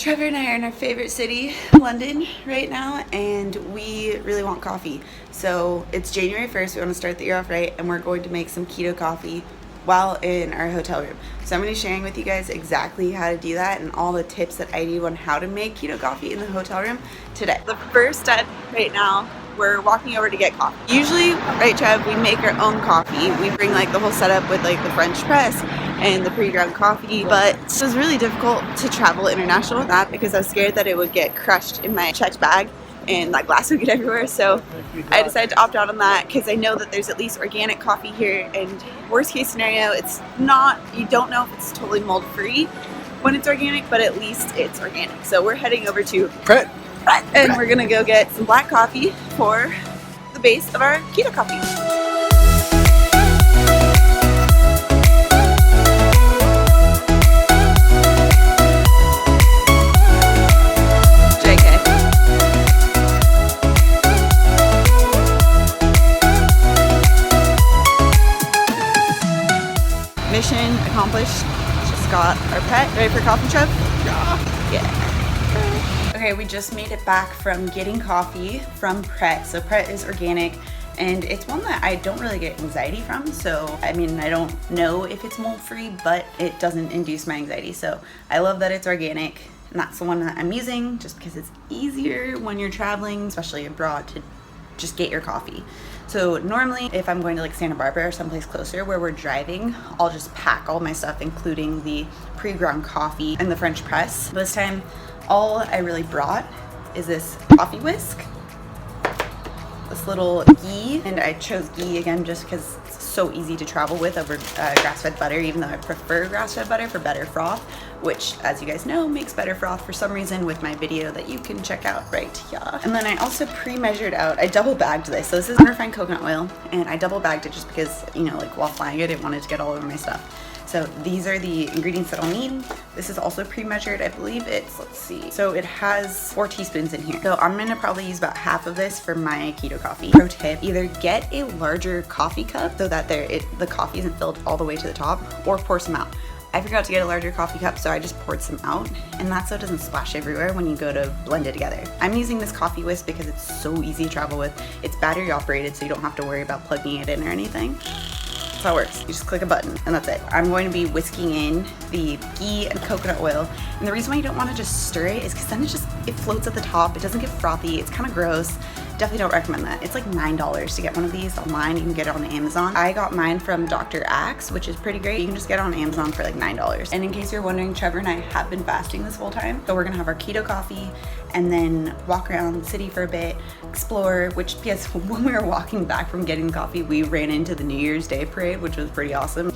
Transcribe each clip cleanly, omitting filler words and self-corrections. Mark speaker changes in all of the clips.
Speaker 1: Trevor and I are in our favorite city, London, right now, and we really want coffee. So it's January 1st, we want to start the year off right, and we're going to make some keto coffee while in our hotel room. So I'm going to be sharing with you guys exactly how to do that and all the tips that I do on how to make keto coffee in the hotel room today. The first step right now, we're walking over to get coffee. Usually, right, Trev, we make our own coffee. We bring like the whole setup with like the French press and the pre-ground coffee, but it was really difficult to travel international with that because I was scared that it would get crushed in my checked bag and that glass would get everywhere. So I decided to opt out on that because I know that there's at least organic coffee here, and worst case scenario, it's not, you don't know if it's totally mold free when it's organic, but at least it's organic. So we're heading over to
Speaker 2: Pret,
Speaker 1: and we're gonna go get some black coffee for the base of our keto coffee. Mission accomplished. Just got our pet ready for coffee, Trev? Yeah. Okay, we just made it back from getting coffee from Pret. So Pret is organic, and it's one that I don't really get anxiety from. So, I mean, I don't know if it's mold-free, but it doesn't induce my anxiety. So I love that it's organic, and that's the one that I'm using just because it's easier when you're traveling, especially abroad, to just get your coffee. So normally if I'm going to like Santa Barbara or someplace closer where we're driving, I'll just pack all my stuff, including the pre-ground coffee and the French press. This time, all I really brought is this coffee whisk, this little ghee, and I chose ghee again just because it's so easy to travel with over grass-fed butter, even though I prefer grass-fed butter for better froth, which, as you guys know, makes better froth for some reason with my video that you can check out right here. And then I also pre-measured out, I double bagged this. So this is unrefined coconut oil, and I double bagged it just because, you know, like while flying I didn't want it to get all over my stuff. So these are the ingredients that I'll need. This is also pre-measured. I believe it's, let's see. So it has 4 teaspoons in here. So I'm gonna probably use about half of this for my keto coffee. Pro tip, either get a larger coffee cup so that the coffee isn't filled all the way to the top, or pour some out. I forgot to get a larger coffee cup, so I just poured some out, and that's so it doesn't splash everywhere when you go to blend it together. I'm using this coffee whisk because it's so easy to travel with. It's battery operated, so you don't have to worry about plugging it in or anything. That's how it works. You just click a button and that's it. I'm going to be whisking in the ghee and coconut oil, and the reason why you don't want to just stir it is because then it floats at the top. It doesn't get frothy. It's kind of gross. Definitely don't recommend that. It's like $9 to get one of these online. You can get it on Amazon. I got mine from Dr. Axe, which is pretty great. You can just get it on Amazon for like $9. And in case you're wondering, Trevor and I have been fasting this whole time. So we're gonna have our keto coffee and then walk around the city for a bit, explore, which, yes, when we were walking back from getting coffee, we ran into the New Year's Day parade, which was pretty awesome.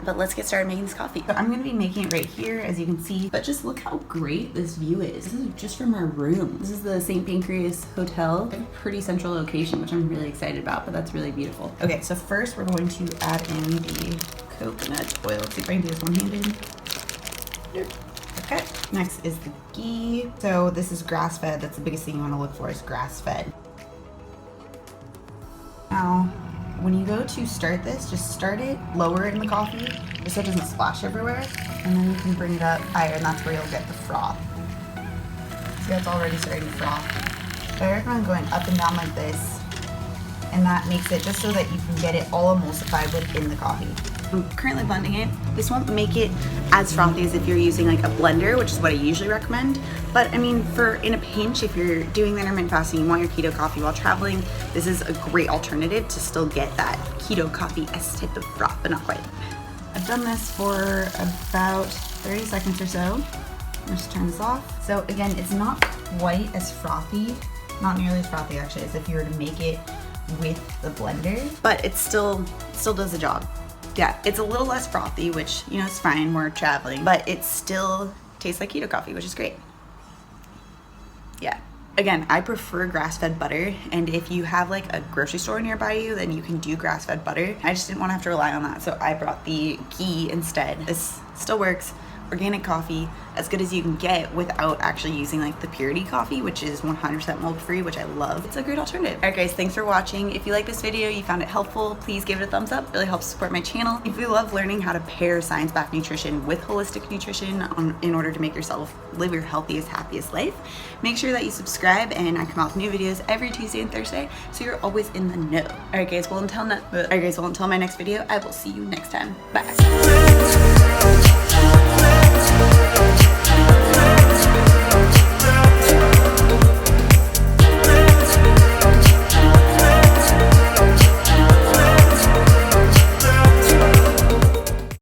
Speaker 1: But let's get started making this coffee. So I'm gonna be making it right here, as you can see, but just look how great this view is. This is just from our room. This is the St. Pancras Hotel. A pretty central location, which I'm really excited about, but that's really beautiful. Okay, so first we're going to add in the coconut oil. Let's see if I can do this one-handed. Okay, next is the ghee. So this is grass-fed. That's the biggest thing you wanna look for, is grass-fed. Now, when you go to start this, just start it lower in the coffee, just so it doesn't splash everywhere, and then you can bring it up higher, and that's where you'll get the froth. See, it's already starting to froth. So I recommend going up and down like this, and that makes it just so that you can get it all emulsified within the coffee. I'm currently blending it. This won't make it as frothy as if you're using like a blender, which is what I usually recommend. But I mean, in a pinch, if you're doing the intermittent fasting, you want your keto coffee while traveling, this is a great alternative to still get that keto coffee-esque type of froth, but not quite. I've done this for about 30 seconds or so. Let's turn this off. So again, it's not quite as frothy, not nearly as frothy actually, as if you were to make it with the blender, but it still does the job. Yeah, it's a little less frothy, which, you know, it's fine, we're traveling, but it still tastes like keto coffee, which is great. Yeah. Again, I prefer grass-fed butter, and if you have like a grocery store nearby you, then you can do grass-fed butter. I just didn't want to have to rely on that, so I brought the ghee instead. This still works, organic coffee as good as you can get without actually using like the purity coffee, which is 100% mold free, which I love. It's a great alternative. Alright guys, thanks for watching. If you like this video, you found it helpful, please give it a thumbs up. It really helps support my channel. If you love learning how to pair science-backed nutrition with holistic nutrition in order to make yourself live your healthiest, happiest life, make sure that you subscribe, and I come out with new videos every Tuesday and Thursday, so you're always in the know. Alright guys, well until my next video, I will see you next time. Bye.